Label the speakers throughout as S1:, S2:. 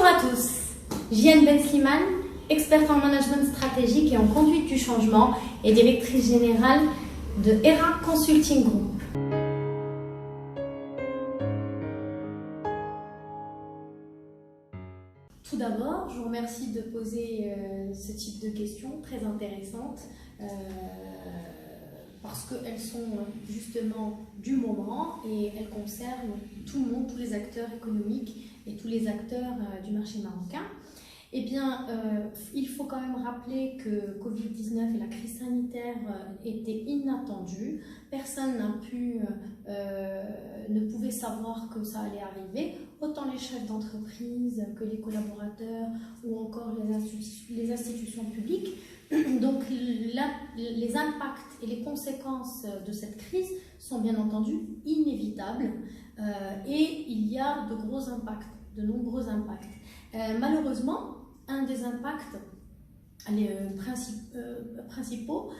S1: à tous, Jiane Ben Slimane, experte en management stratégique et en conduite du changement et directrice générale de ERA Consulting Group. Tout d'abord, je vous remercie de poser ce type de questions très intéressantes parce qu'elles sont justement du moment et elles concernent tout le monde, tous les acteurs économiques et tous les acteurs du marché marocain. Eh bien, il faut quand même rappeler que Covid-19 et la crise sanitaire étaient inattendues. Personne ne pouvait savoir que ça allait arriver. Autant les chefs d'entreprise que les collaborateurs ou encore les institutions publiques. Donc, les impacts et les conséquences de cette crise sont bien entendu inévitables et il y a de gros impacts, de nombreux impacts. Malheureusement, un des impacts principaux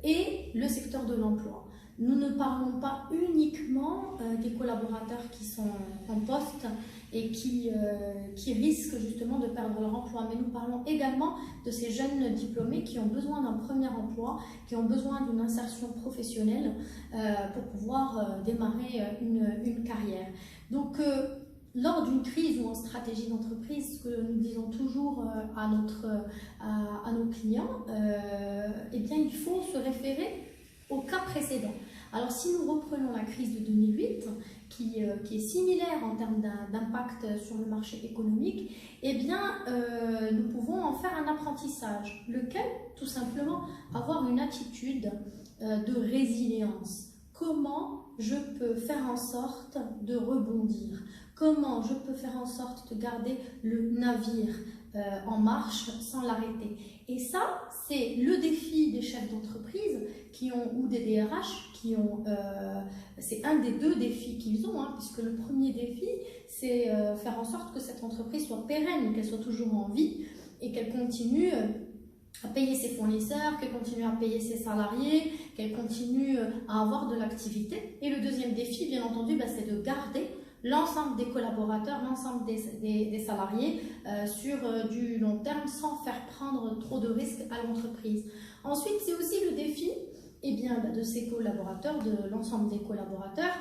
S1: est le secteur de l'emploi. Nous ne parlons pas uniquement des collaborateurs qui sont en poste et qui risquent justement de perdre leur emploi, mais nous parlons également de ces jeunes diplômés qui ont besoin d'un premier emploi, qui ont besoin d'une insertion professionnelle pour pouvoir démarrer une carrière. Donc, lors d'une crise ou en stratégie d'entreprise, ce que nous disons toujours à nos clients, eh bien, il faut se référer au cas précédent. Alors, si nous reprenons la crise de 2008, qui est similaire en termes d'impact sur le marché économique, eh bien, nous pouvons en faire un apprentissage, lequel, tout simplement, avoir une attitude de résilience. Comment je peux faire en sorte de rebondir? Comment je peux faire en sorte de garder le navire en marche sans l'arrêter? Et ça, c'est le défi des chefs d'entreprise ou des DRH c'est un des deux défis qu'ils ont, puisque le premier défi, c'est faire en sorte que cette entreprise soit pérenne, qu'elle soit toujours en vie et qu'elle continue à payer ses fournisseurs, qu'elle continue à payer ses salariés, qu'elle continue à avoir de l'activité. Et le deuxième défi, bien entendu, c'est de garder l'ensemble des collaborateurs, l'ensemble des salariés sur du long terme sans faire prendre trop de risques à l'entreprise. Ensuite, c'est aussi le défi de ces collaborateurs, de l'ensemble des collaborateurs,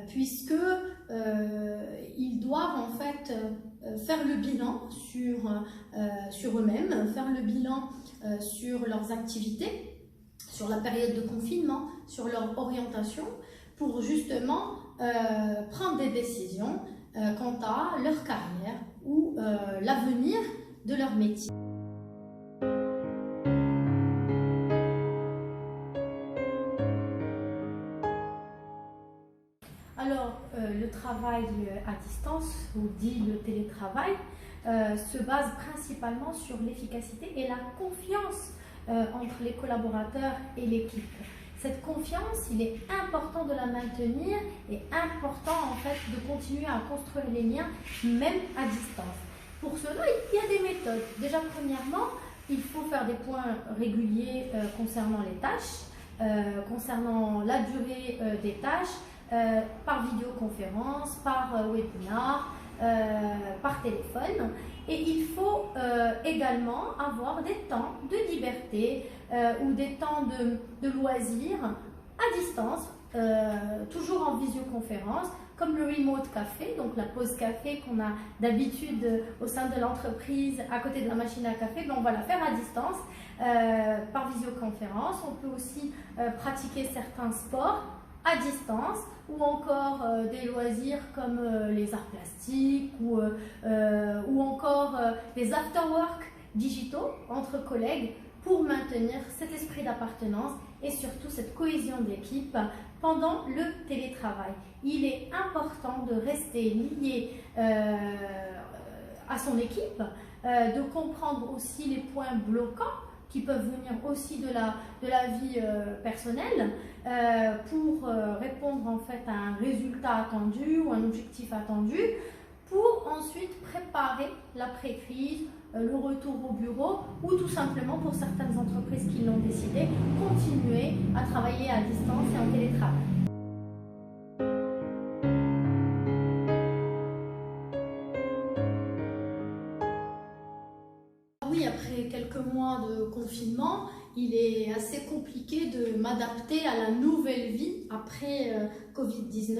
S1: puisque ils doivent en fait faire le bilan sur eux-mêmes, faire le bilan sur leurs activités, sur la période de confinement, sur leur orientation, pour justement prendre des décisions quant à leur carrière ou l'avenir de leur métier. Alors, le travail à distance, ou dit le télétravail, se base principalement sur l'efficacité et la confiance entre les collaborateurs et l'équipe. Cette confiance, il est important de la maintenir et important en fait de continuer à construire les liens même à distance. Pour cela, il y a des méthodes. Déjà, premièrement, il faut faire des points réguliers concernant les tâches, concernant la durée des tâches, par vidéoconférence, par webinar, par téléphone. Et il faut également avoir des temps de liberté ou des temps de loisirs à distance, toujours en visioconférence, comme le remote café, donc la pause café qu'on a d'habitude au sein de l'entreprise à côté de la machine à café, on va la faire à distance par visioconférence. On peut aussi pratiquer certains sports à distance ou encore des loisirs comme les arts plastiques ou encore les after-work digitaux entre collègues pour maintenir cet esprit d'appartenance et surtout cette cohésion d'équipe pendant le télétravail. Il est important de rester lié à son équipe, de comprendre aussi les points bloquants qui peuvent venir aussi de la vie personnelle pour répondre en fait à un résultat attendu ou un objectif attendu, pour ensuite préparer l'après-crise, le retour au bureau ou tout simplement pour certaines entreprises qui l'ont décidé, continuer à travailler à distance et en télétravail. oui, après quelques mois de confinement, il est assez compliqué de m'adapter à la nouvelle vie après Covid-19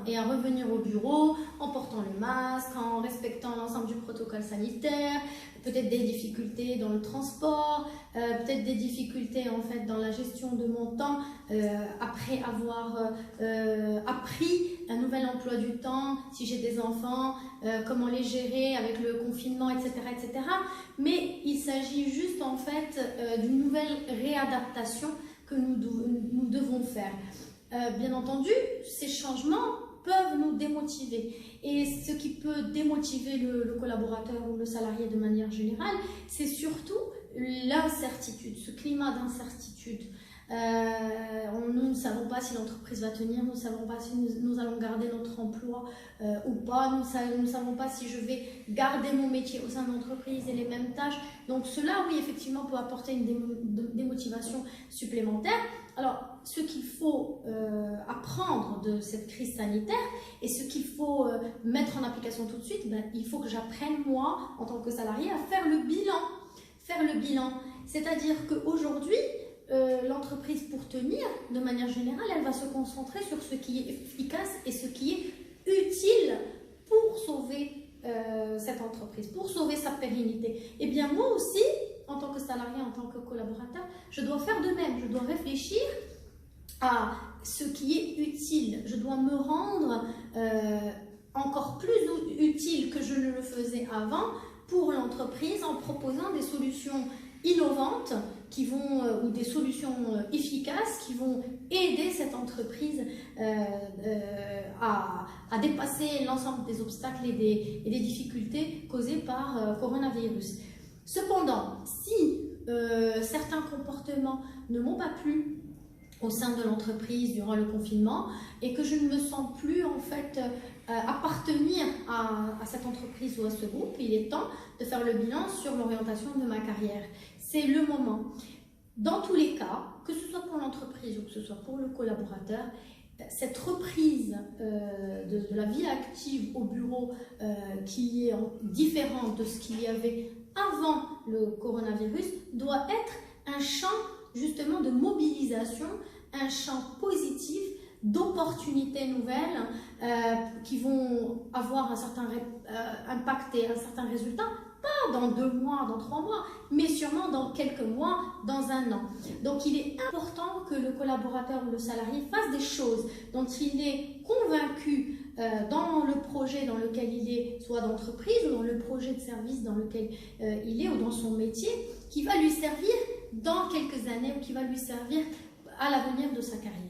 S1: et à revenir au bureau en portant le masque, en respectant l'ensemble du protocole sanitaire, peut-être des difficultés dans le transport, peut-être des difficultés en fait dans la gestion de mon temps après avoir appris un nouvel emploi du temps, si j'ai des enfants, comment les gérer avec le confinement, etc., etc. Mais il s'agit juste en fait d'une nouvelle réadaptation que nous devons faire. Bien entendu, ces changements peuvent nous démotiver. Et ce qui peut démotiver le collaborateur ou le salarié de manière générale, c'est surtout l'incertitude, ce climat d'incertitude. Nous ne savons pas si l'entreprise va tenir, nous ne savons pas si nous allons garder notre emploi ou pas, nous ne savons pas si je vais garder mon métier au sein de l'entreprise et les mêmes tâches. Donc cela, oui, effectivement, peut apporter une démotivation supplémentaire. Alors, ce qu'il faut apprendre de cette crise sanitaire et ce qu'il faut mettre en application tout de suite, ben, il faut que j'apprenne, moi, en tant que salarié, à faire le bilan. Faire le bilan, c'est-à-dire qu'aujourd'hui, l'entreprise, pour tenir, de manière générale, elle va se concentrer sur ce qui est efficace et ce qui est utile pour sauver cette entreprise, pour sauver sa pérennité. Et bien moi aussi, en tant que salarié, en tant que collaborateur, je dois faire de même. Je dois réfléchir à ce qui est utile. Je dois me rendre encore plus utile que je ne le faisais avant pour l'entreprise en proposant des solutions innovantes qui vont, ou des solutions efficaces qui vont aider cette entreprise à dépasser l'ensemble des obstacles et des difficultés causées par coronavirus. Cependant, si certains comportements ne m'ont pas plu au sein de l'entreprise durant le confinement et que je ne me sens plus en fait appartenir à cette entreprise ou à ce groupe, il est temps de faire le bilan sur l'orientation de ma carrière. C'est le moment. Dans tous les cas, que ce soit pour l'entreprise ou que ce soit pour le collaborateur, cette reprise de la vie active au bureau qui est différente de ce qu'il y avait avant le coronavirus doit être un champ justement de mobilisation, un champ positif d'opportunités nouvelles qui vont avoir un certain impact et un certain résultat, pas dans 2 mois, dans 3 mois, mais sûrement dans quelques mois, dans 1 an. Donc il est important que le collaborateur ou le salarié fasse des choses dont il est convaincu dans le projet dans lequel il est, soit d'entreprise ou dans le projet de service dans lequel il est ou dans son métier, qui va lui servir dans quelques années ou qui va lui servir à l'avenir de sa carrière.